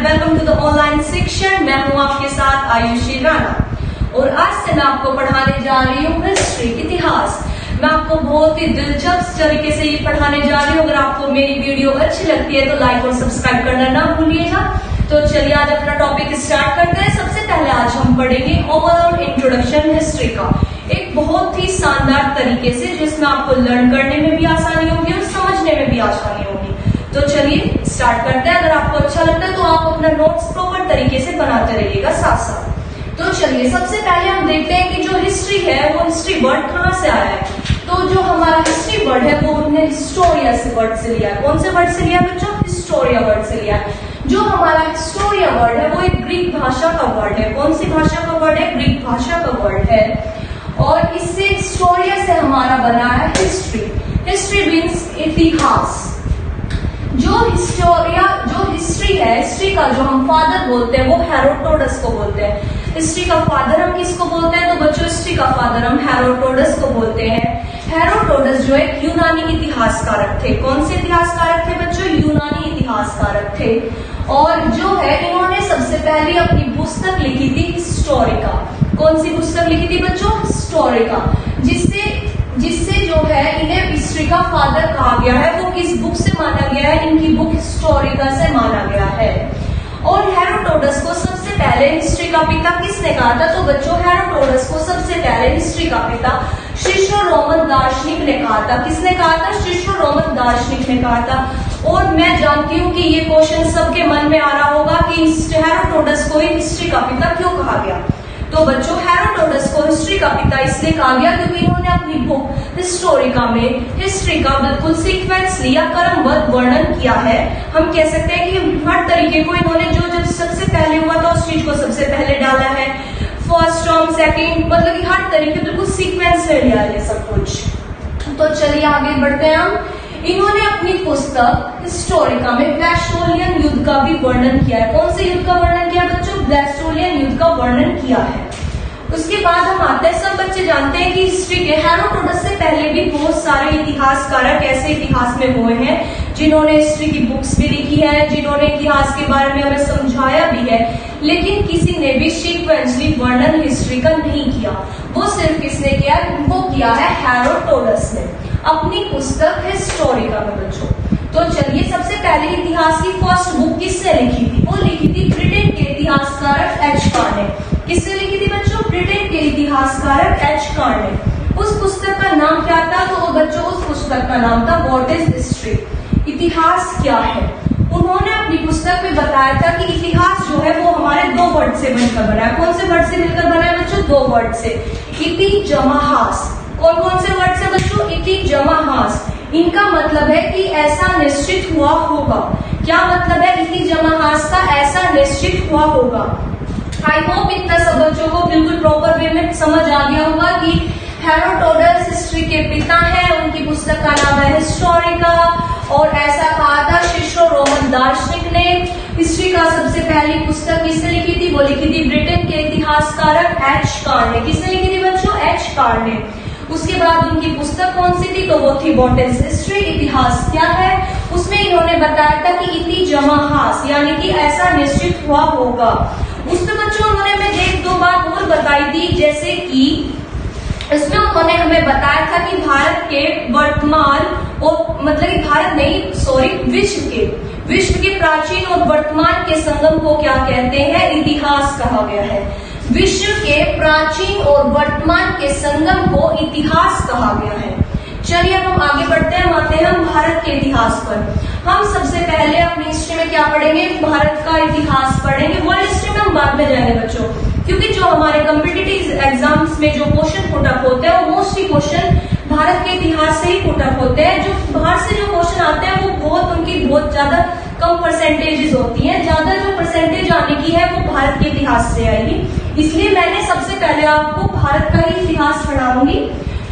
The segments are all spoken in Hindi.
Welcome to the online section. मैं हूं आपके साथ आयुषी राणा और आज से मैं आपको पढ़ाने जा रही हूँ हिस्ट्री, इतिहास। मैं आपको बहुत ही दिलचस्प तरीके से ये पढ़ाने जा रही हूँ। अगर आपको मेरी वीडियो अच्छी लगती है तो लाइक और सब्सक्राइब करना ना भूलिएगा। तो चलिए आज अपना टॉपिक स्टार्ट करते हैं। सबसे पहले आज हम पढ़ेंगे ओवरऑल इंट्रोडक्शन हिस्ट्री का, एक बहुत ही शानदार तरीके से, जिसमें आपको लर्न करने में भी आसानी होगी और समझने में भी आसानी होगी। तो चलिए स्टार्ट करते हैं। अगर आपको अच्छा लगता है तो आप अपना नोट्स प्रॉपर तरीके से बनाते रहिएगा साथ साथ। तो चलिए सबसे पहले हम देखते हैं कि जो हिस्ट्री है वो हिस्ट्री वर्ड कहाँ से आया है। तो जो हमारा हिस्ट्री वर्ड है वो हमने हिस्टोरिया से वर्ड से लिया है। कौन से वर्ड से लिया बच्चों? हिस्टोरिया वर्ड से लिया है। जो हमारा हिस्टोरिया वर्ड है वो एक ग्रीक भाषा का वर्ड है। कौन सी भाषा का वर्ड है? ग्रीक भाषा का वर्ड है। और इससे हिस्टोरिया से हमारा बना है हिस्ट्री। हिस्ट्री मीन्स इतिहास। जो हिस्ट्री है, हिस्ट्री का जो हम फादर बोलते हैं वो हेरोडोटस को बोलते हैं। हिस्ट्री का फादर हम किसको बोलते हैं? तो बच्चों हिस्ट्री का फादर हम हेरोडोटस को बोलते हैं। हेरोडोटस जो एक यूनानी इतिहासकारक थे। कौन से इतिहासकारक थे बच्चों? यूनानी इतिहासकारक थे। और जो है इन्होंने सबसे पहले अपनी पुस्तक लिखी थी हिस्टोरिका। कौन सी पुस्तक लिखी थी बच्चों? हिस्टोरिका। जिससे जो है इन्हें हिस्ट्री का फादर कहा गया है। वो किस बुक से माना गया है? इनकी बुक हिस्टोरिका से माना गया है। और हेरोडोटस को सबसे पहले हिस्ट्री का पिता किसने कहा था? तो बच्चों हेरोडोटस को सबसे पहले हिस्ट्री का पिता शिशु रोमन दार्शनिक ने कहा था। किसने कहा था? शिशु रोमन दार्शनिक ने कहा था। और मैं जानती हूँ कि ये क्वेश्चन सबके मन में आ रहा होगा कि हेरोडोटस को हिस्ट्री का पिता क्यों कहा गया। तो बच्चों हेरोडोटस को हिस्ट्री का पिता इसलिए कहा गया क्योंकि इन्होंने अपनी बुक हिस्टोरिका में हिस्ट्री का बिल्कुल सीक्वेंस लिया, क्रमबद्ध वर्णन किया है। हम कह सकते हैं कि हर तरीके को इन्होंने जो सबसे पहले हुआ था उस चीज को सबसे पहले डाला है। फर्स्ट टर्म, सेकेंड, मतलब कि हर तरीके बिल्कुल सीक्वेंस में लिया है सब कुछ। तो चलिए आगे बढ़ते हैं हम। इन्होंने अपनी पुस्तक हिस्टोरिका में ब्लैस्टोलियन युद्ध का भी वर्णन किया है। कौन से युद्ध का वर्णन किया बच्चों? ब्लैस्टोलियन युद्ध का वर्णन किया है। उसके बाद हम आते हैं, सब बच्चे जानते हैं कि हिस्ट्री के हेरोडोटस से पहले भी बहुत सारे इतिहासकारक ऐसे इतिहास में हुए हैं जिन्होंने हिस्ट्री की बुक्स भी लिखी है, जिन्होंने इतिहास के बारे में हमें समझाया भी है, लेकिन किसी ने भी सीक्वेंसली वर्णन हिस्ट्री का नहीं किया। वो सिर्फ किसने किया? वो किया है हेरोडोटस ने अपनी पुस्तक हिस्टोरिका में बच्चों। तो चलिए सबसे पहले इतिहास की फर्स्ट बुक किससे लिखी थी? वो लिखी थी ब्रिटेन के इतिहासकारक एच कार ने। किससे लिखी थी बच्चों? ब्रिटेन के इतिहासकारक एच कार ने। उस पुस्तक का नाम क्या था? तो बच्चों उस पुस्तक का नाम था व्हाट इज हिस्ट्री, इतिहास क्या है। उन्होंने अपनी पुस्तक में बताया था कि इतिहास जो है वो हमारे दो वर्ड से मिलकर बना है। कौन से वर्ड से मिलकर बना है बच्चों? दो वर्ड से, इति जमा हास। कौन कौन से वर्ड से बच्चों? इति जमा हास। इनका मतलब है कि ऐसा निश्चित हुआ होगा। क्या मतलब है इति जमा हास का? ऐसा निश्चित हुआ होगा। आई होप इतना सब बच्चों को बिल्कुल प्रॉपर वे में समझ आ गया होगा कि हेरोडोटस हिस्ट्री के पिता हैं। उनकी पुस्तक का नाम है हिस्टोरिका और ऐसा कहा था शिशु रोमन दार्शनिक ने। हिस्ट्री का सबसे पहली पुस्तक किसने लिखी थी? वो लिखी थी ब्रिटेन के इतिहासकारक एच कार ने। किसने लिखी थी बच्चों? एच कार ने। उसके बाद उनकी पुस्तक कौन सी थी? तो वो थी व्हाट इज हिस्ट्री, इतिहास क्या है। उसमें इन्होंने बताया था कि इति जमा हास, यानी कि ऐसा निश्चित हुआ होगा। उसमें बच्चों उन्होंने हमें एक दो बात और बताई थी, जैसे कि इसमें उन्होंने हमें बताया था कि भारत के वर्तमान और मतलब कि भारत नहीं, सॉरी, विश्व के प्राचीन और वर्तमान के संगम को क्या कहते हैं? इतिहास कहा गया है। विश्व के प्राचीन और वर्तमान के संगम को इतिहास कहा गया है। चलिए अब हम आगे बढ़ते हैं, आते हैं हम भारत के इतिहास पर। हम सबसे पहले अपनी हिस्ट्री में क्या पढ़ेंगे? भारत का इतिहास पढ़ेंगे। वर्ल्ड हिस्ट्री में हम बाद में जाएंगे बच्चों, क्योंकि जो हमारे कॉम्पिटिटिव एग्जाम्स में जो क्वेश्चन पुट अप होते हैं वो मोस्टली क्वेश्चन भारत के इतिहास से ही पुट अप होते हैं। जो बाहर से जो क्वेश्चन आते हैं वो उनकी बहुत ज्यादा कम परसेंटेजेस होती हैं। ज्यादा जो परसेंटेज आने की है वो भारत के इतिहास से आएगी। इसलिए मैंने सबसे पहले आपको भारत का ही इतिहास पढ़ाऊंगी।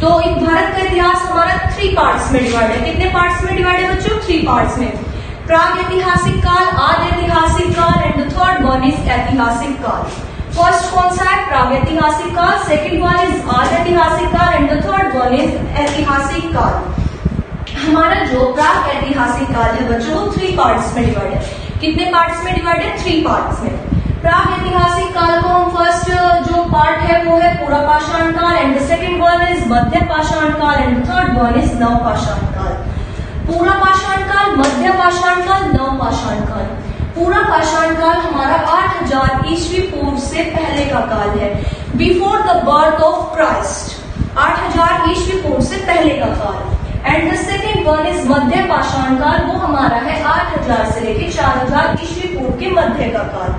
तो भारत का इतिहास हमारा 3 पार्ट्स में डिवाइड है। कितने पार्ट्स में डिवाइड है बच्चों? 3 पार्ट्स में। प्राग ऐतिहासिक काल, आदि ऐतिहासिक काल and the third one is ऐतिहासिक काल। फर्स्ट कौन सा है? प्राग ऐतिहासिक काल, सेकंड वन इज आदि ऐतिहासिक काल and the third one is ऐतिहासिक काल। हमारा जो प्राग ऐतिहासिक काल है बच्चों वो 3 पार्ट्स में डिवाइड है। कितने पार्ट्स में डिवाइड है? 3 पार्ट्स में। प्राग ऐतिहासिक काल को हम फर्स्ट जो पार्ट है वो है पूरा पाषाण काल, and the second one is मध्य पाषाण काल, एंड थर्ड वन इज नव पाषाण काल। पूरा पाषाण काल, मध्य पाषाण काल, नव पाषाण काल। पूरा पाषाण काल हमारा 8000 ईस्वी पूर्व से पहले का काल है, before the birth of Christ. 8000 ईस्वी पूर्व से पहले का काल। And the second one is मध्य पाषाण काल, वो हमारा है 8000 से लेकर 4000 ईस्वी पूर्व के मध्य का काल।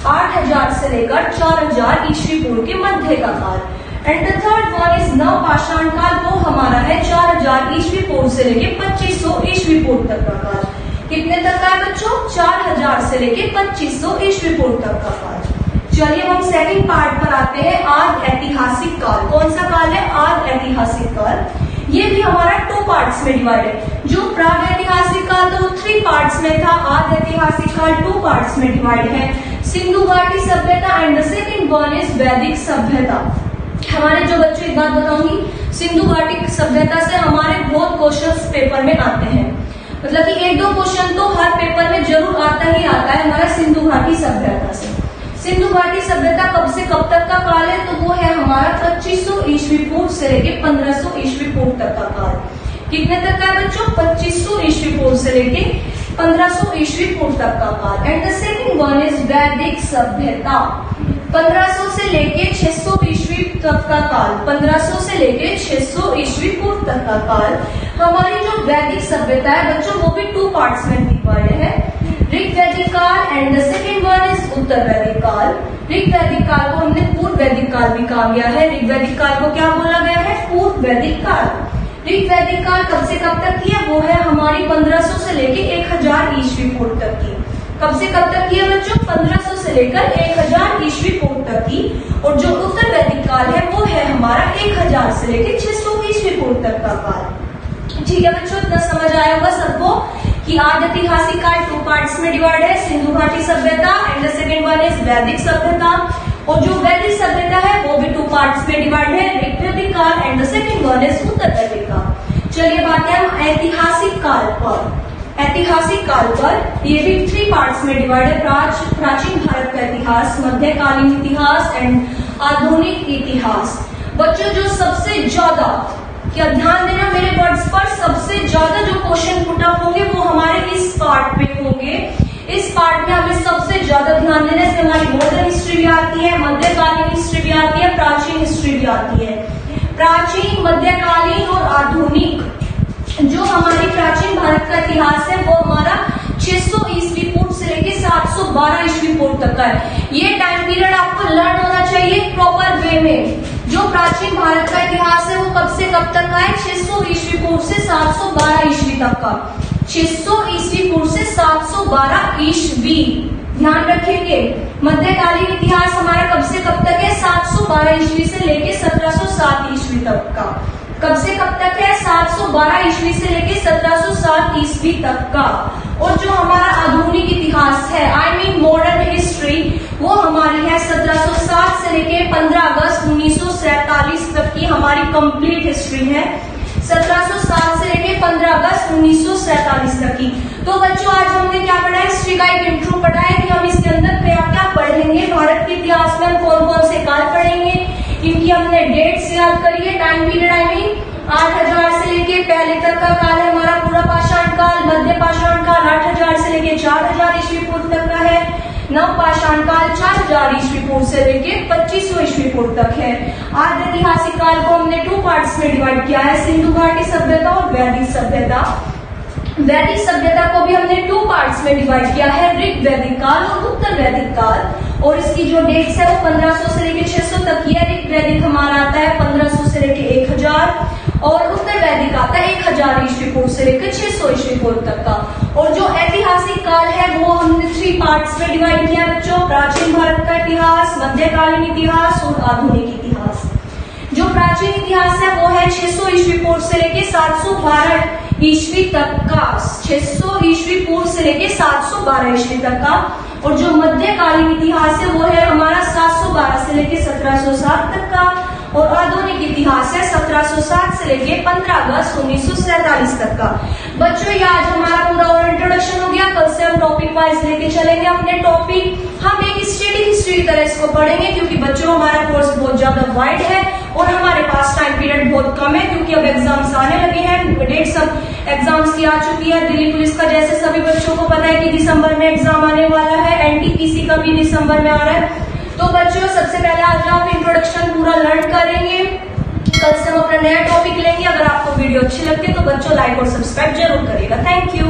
8000 से लेकर 4000 ईस्वी पूर्व के मध्य का काल। And the third one is नव पाषाण काल, वो हमारा है 4000 ईस्वी पूर्व से लेकर 2500 ईस्वी पूर्व तक का काल। कितने तक का है बच्चों? 4000 से लेकर 2500 ईस्वी पूर्व तक का काल। चलिए हम सेकंड पार्ट पर आते हैं, आदि ऐतिहासिक काल। कौन सा काल है? आदि ऐतिहासिक काल। ये भी हमारा 2 पार्ट्स में डिवाइड है। जो प्राग ऐतिहासिक काल था वो 3 पार्ट्स में था, आदि ऐतिहासिक काल 2 पार्ट्स में डिवाइड है। सिंधु घाटी सभ्यता and the second one is वैदिक सभ्यता। हमारे जो बच्चों एक बात बताऊंगी, सिंधु घाटी सभ्यता से हमारे बहुत क्वेश्चंस पेपर में आते हैं, मतलब कि 1-2 क्वेश्चन तो हर पेपर में जरूर आता ही आता है हमारा सिंधु घाटी सभ्यता से। सिंधु घाटी सभ्यता कब से कब तक का काल है? तो वो है हमारा 2500 ईस्वी पूर्व से लेके 1500 ईस्वी पूर्व तक का काल। कितने तक का है बच्चों? 2500 ईस्वी पूर्व से लेके 1500 ईस्वी पूर्व तक का काल। And the second one is वैदिक सभ्यता। 1500 से लेके 600 ईस्वी तक का काल। 1500 से लेके 600 ईस्वी पूर्व तक का काल। हमारी जो वैदिक सभ्यता है बच्चों वो भी 2 पार्ट्स में डिवाइड है, ऋग वैदिक काल and the second one is उत्तर वैदिक काल। ऋग वैदिक काल को हमने पूर्व वैदिक काल भी कहा गया है। ऋग वैदिक काल को क्या बोला गया है? पूर्व वैदिक काल। ऋग वैदिक काल कब से कब तक की है? वो है हमारी 1500 से लेकर 1000 ईस्वी पूर्व तक की। कब से कब तक की है बच्चों? 1500 से लेकर 1000 ईस्वी पूर्व तक की। और जो उत्तर वैदिक काल है वो है हमारा 1000 से लेकर 600 ईस्वी पूर्व तक का काल। ठीक है बच्चों, इतना समझ आया होगा सबको कि आदि ऐतिहासिक काल 2 पार्ट्स में डिवाइड है, सिंधु घाटी सभ्यता and the second one is वैदिक सभ्यता। और जो वैदिक सभ्यता है वो भी 2 पार्ट्स में डिवाइड है, ऋग वैदिक काल and the second one is उत्तर वैदिक काल। चलिए बात है हम ऐतिहासिक काल पर। ऐतिहासिक काल पर ये भी 3 पार्ट्स में डिवाइड है, प्राचीन भारत का इतिहास, मध्यकालीन इतिहास एंड आधुनिक इतिहास। बच्चों जो सबसे ज्यादा, क्या ध्यान देना मेरे वर्ड्स पर, सबसे ज्यादा जो क्वेश्चन पुट अप होंगे वो हमारे इस पार्ट में होंगे। इस पार्ट में हमें सबसे ज्यादा ध्यान देना है। इसमें हमारी मॉडर्न हिस्ट्री भी आती है, मध्यकालीन हिस्ट्री भी आती है, प्राचीन हिस्ट्री भी आती है। प्राचीन, मध्यकालीन और आधुनिक, जो हमारी प्राचीन भारत का इतिहास है वो हमारा 600 ईस्वी पूर्व से लेकर 712 ईस्वी पूर्व तक का है। ये टाइम पीरियड आपको लर्न होना चाहिए प्रॉपर वे में। जो प्राचीन भारत का इतिहास है वो कब से कब तक का है? 600 ईस्वी पूर्व से 712 ईस्वी तक का। 600 ईस्वी पूर्व से 712 ईस्वी, ध्यान रखेंगे। मध्यकालीन इतिहास हमारा कब से कब तक है? 712 ईस्वी से लेके 1707 ईस्वी तक का। कब से कब तक है? 712 ईस्वी से लेके 1707 ईस्वी तक का। और जो हमारा आधुनिक इतिहास है, आई मीन मॉडर्न हिस्ट्री, वो हमारी है 1707 से लेके 15 अगस्त 1947 तक की हमारी कंप्लीट हिस्ट्री है। 1707 से लेके 15 अगस्त 1947 तक की। तो बच्चों आज हमने क्या पढ़ा है? हिस्ट्री का एक इंट्रो पढ़ा है कि हम इसके अंदर क्या क्या पढ़ेंगे। भारत के इतिहास में हम कौन कौन से काल पढ़ेंगे, इनकी हमने डेट्स याद करिए, टाइम पीरियड आई मीन 8000 से लेके पहले तक का काल है हमारा पूरा पाषाण काल। मध्य पाषाण काल 8000 से लेके 4000 ईस्वी पूर्व तक का है। नव पाषाण काल 4000 ईस्वी पूर्व से लेके 2500 ईस्वी पूर्व तक है। आदि ऐतिहासिक काल को हमने 2 पार्ट्स में डिवाइड किया है, सिंधु घाटी सभ्यता और वैदिक सभ्यता। वैदिक सभ्यता को भी हमने 2 पार्ट्स में डिवाइड किया है, ऋग वैदिक काल और उत्तर वैदिक काल। और इसकी जो डेट्स है वो 1500 से लेके 600 तक की है। ऋग वैदिक हमारा आता है 1500 से लेके 1000 और उत्तर वैदिक आता है 1000 ईस्वी पूर्व से लेकर 600 ईस्वी पूर्व तक का। और जो ऐतिहासिक काल है वो हमने 3 पार्ट्स में डिवाइड किया बच्चों, प्राचीन भारत का इतिहास, मध्यकालीन इतिहास और आधुनिक इतिहास। जो प्राचीन इतिहास है वो है 600 ईस्वी पूर्व से लेके 712 ईस्वी तक का। 600 ईस्वी पूर्व से लेके 712 ईस्वी तक का। और जो मध्यकालीन इतिहास है वो है हमारा 712 से लेके 1707 तक का। और आधुनिक इतिहास है 1707 से लेके 15 अगस्त 1947 तक का। बच्चों ये आज हमारा पूरा और इंट्रोडक्शन हो गया। कल से हम टॉपिक वाइज लेके चलेंगे अपने टॉपिक। हम एक स्टडी हिस्ट्री की तरह इसको पढ़ेंगे, क्योंकि बच्चों हमारा कोर्स बहुत ज्यादा वाइड है और हमारे पास टाइम पीरियड बहुत कम है, क्योंकि अब एग्जाम्स आने लगे हैं। डेट सब एग्जाम्स की आ चुकी है। दिल्ली पुलिस का जैसे सभी बच्चों को पता है कि दिसंबर में एग्जाम आने वाला है, एनटीपीसी का भी दिसंबर में आ रहा है। तो बच्चों सबसे पहले आज आप इंट्रोडक्शन पूरा लर्न करेंगे। कल से हम अपना नया टॉपिक लेंगे। अगर आपको वीडियो अच्छी लगती है तो बच्चों लाइक और सब्सक्राइब जरूर करिएगा। Thank you.